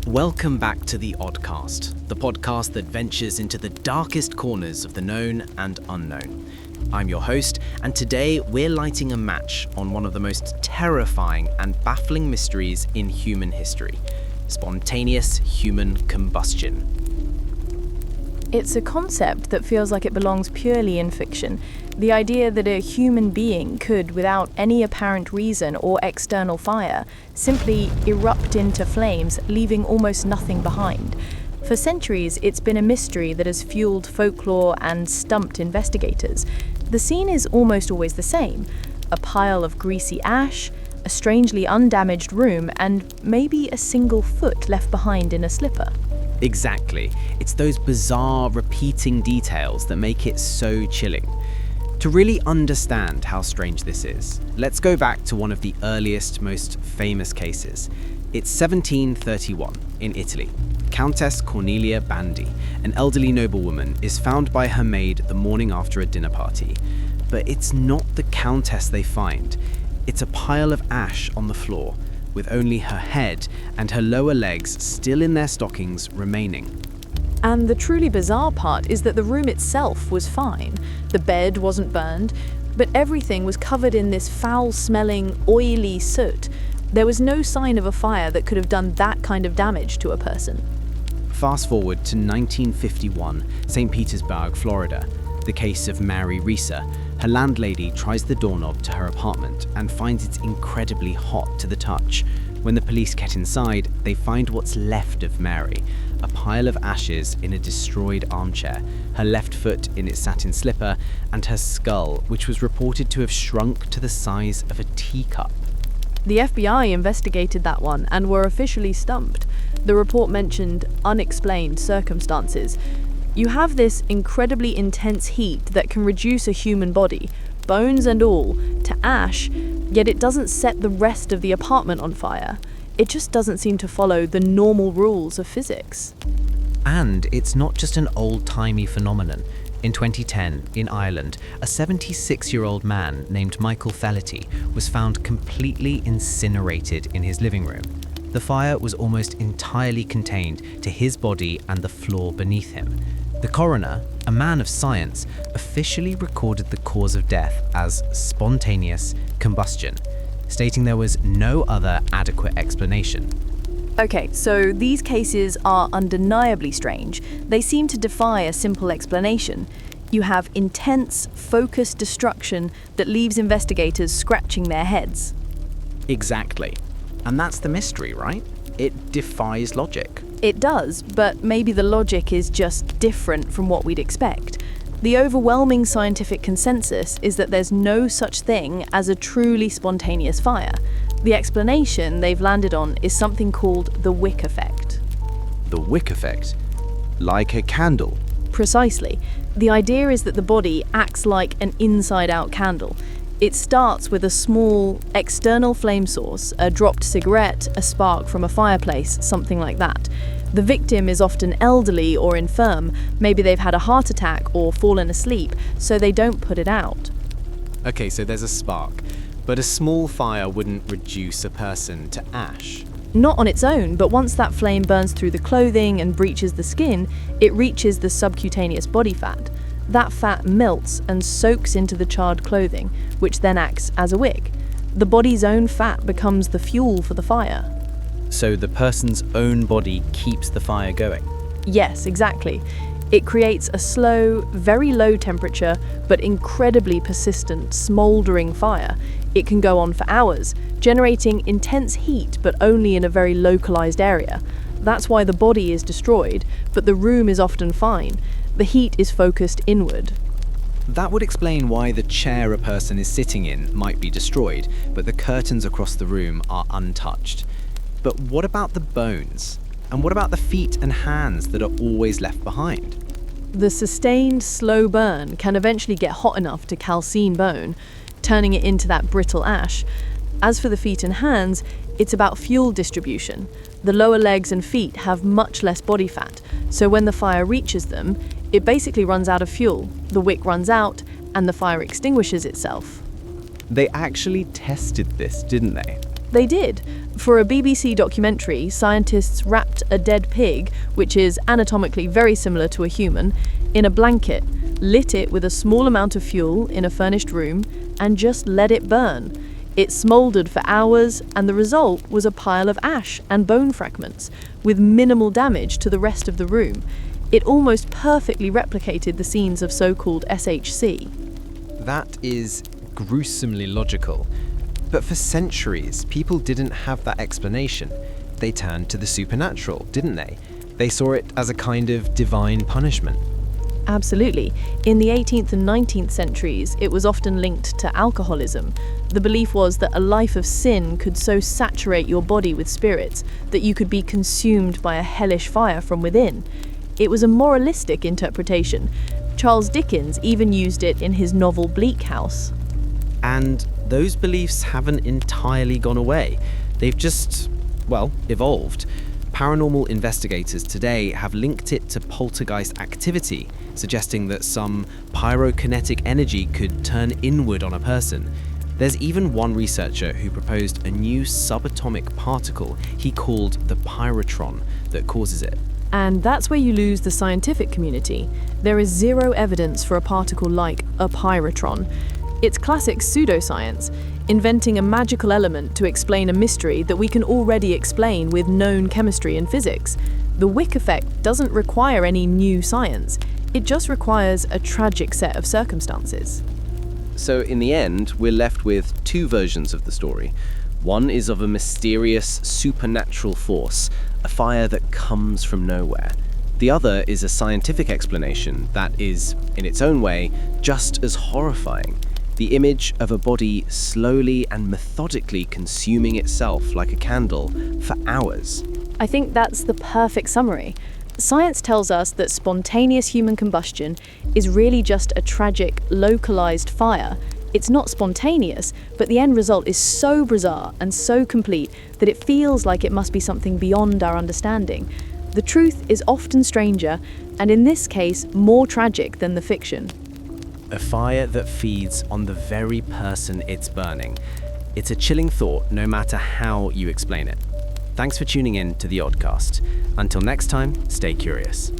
Welcome back to the Oddcast, the podcast that ventures into the darkest corners of the known and unknown. I'm your host, and today we're lighting a match on one of the most terrifying and baffling mysteries in human history: spontaneous human combustion. It's a concept that feels like it belongs purely in fiction. The idea that a human being could, without any apparent reason or external fire, simply erupt into flames, leaving almost nothing behind. For centuries, it's been a mystery that has fueled folklore and stumped investigators. The scene is almost always the same: a pile of greasy ash, a strangely undamaged room, and maybe a single foot left behind in a slipper. Exactly. It's those bizarre, repeating details that make it so chilling. To really understand how strange this is, let's go back to one of the earliest, most famous cases. It's 1731 in Italy. Countess Cornelia Bandi, an elderly noblewoman, is found by her maid the morning after a dinner party. But it's not the countess they find. It's a pile of ash on the floor, with only her head and her lower legs still in their stockings remaining. And the truly bizarre part is that the room itself was fine. The bed wasn't burned, but everything was covered in this foul-smelling, oily soot. There was no sign of a fire that could have done that kind of damage to a person. Fast forward to 1951, St. Petersburg, Florida. The case of Mary Reeser. Her landlady tries the doorknob to her apartment and finds it's incredibly hot to the touch. When the police get inside, they find what's left of Mary: a pile of ashes in a destroyed armchair, her left foot in its satin slipper, and her skull, which was reported to have shrunk to the size of a teacup. The FBI investigated that one and were officially stumped. The report mentioned unexplained circumstances. You have this incredibly intense heat that can reduce a human body, bones and all, to ash, yet it doesn't set the rest of the apartment on fire. It just doesn't seem to follow the normal rules of physics. And it's not just an old-timey phenomenon. In 2010, in Ireland, a 76-year-old man named Michael Felaherty was found completely incinerated in his living room. The fire was almost entirely contained to his body and the floor beneath him. The coroner, a man of science, officially recorded the cause of death as spontaneous combustion, stating there was no other adequate explanation. Okay, so these cases are undeniably strange. They seem to defy a simple explanation. You have intense, focused destruction that leaves investigators scratching their heads. Exactly. And that's the mystery, right? It defies logic. It does, but maybe the logic is just different from what we'd expect. The overwhelming scientific consensus is that there's no such thing as a truly spontaneous fire. The explanation they've landed on is something called the wick effect. The wick effect? Like a candle? Precisely. The idea is that the body acts like an inside-out candle. It starts with a small, external flame source, a dropped cigarette, a spark from a fireplace, something like that. The victim is often elderly or infirm. Maybe they've had a heart attack or fallen asleep, so they don't put it out. Okay, so there's a spark, but a small fire wouldn't reduce a person to ash. Not on its own, but once that flame burns through the clothing and breaches the skin, it reaches the subcutaneous body fat. That fat melts and soaks into the charred clothing, which then acts as a wick. The body's own fat becomes the fuel for the fire. So the person's own body keeps the fire going? Yes, exactly. It creates a slow, very low temperature, but incredibly persistent, smouldering fire. It can go on for hours, generating intense heat, but only in a very localized area. That's why the body is destroyed, but the room is often fine. The heat is focused inward. That would explain why the chair a person is sitting in might be destroyed, but the curtains across the room are untouched. But what about the bones? And what about the feet and hands that are always left behind? The sustained, slow burn can eventually get hot enough to calcine bone, turning it into that brittle ash. As for the feet and hands, it's about fuel distribution. The lower legs and feet have much less body fat, so when the fire reaches them, it basically runs out of fuel. The wick runs out, and the fire extinguishes itself. They actually tested this, didn't they? They did. For a BBC documentary, scientists wrapped a dead pig, which is anatomically very similar to a human, in a blanket, lit it with a small amount of fuel in a furnished room, and just let it burn. It smouldered for hours, and the result was a pile of ash and bone fragments, with minimal damage to the rest of the room. It almost perfectly replicated the scenes of so-called SHC. That is gruesomely logical. But for centuries, people didn't have that explanation. They turned to the supernatural, didn't they? They saw it as a kind of divine punishment. Absolutely. In the 18th and 19th centuries, it was often linked to alcoholism. The belief was that a life of sin could so saturate your body with spirits that you could be consumed by a hellish fire from within. It was a moralistic interpretation. Charles Dickens even used it in his novel Bleak House. And those beliefs haven't entirely gone away. They've just, evolved. Paranormal investigators today have linked it to poltergeist activity, suggesting that some pyrokinetic energy could turn inward on a person. There's even one researcher who proposed a new subatomic particle he called the pyrotron that causes it. And that's where you lose the scientific community. There is zero evidence for a particle like a pyrotron. It's classic pseudoscience, inventing a magical element to explain a mystery that we can already explain with known chemistry and physics. The Wick effect doesn't require any new science. It just requires a tragic set of circumstances. So in the end, we're left with two versions of the story. One is of a mysterious, supernatural force, a fire that comes from nowhere. The other is a scientific explanation that is, in its own way, just as horrifying. The image of a body slowly and methodically consuming itself like a candle for hours. I think that's the perfect summary. Science tells us that spontaneous human combustion is really just a tragic, localized fire. It's not spontaneous, but the end result is so bizarre and so complete that it feels like it must be something beyond our understanding. The truth is often stranger, and in this case, more tragic than the fiction. A fire that feeds on the very person it's burning. It's a chilling thought, no matter how you explain it. Thanks for tuning in to the Oddcast. Until next time, stay curious.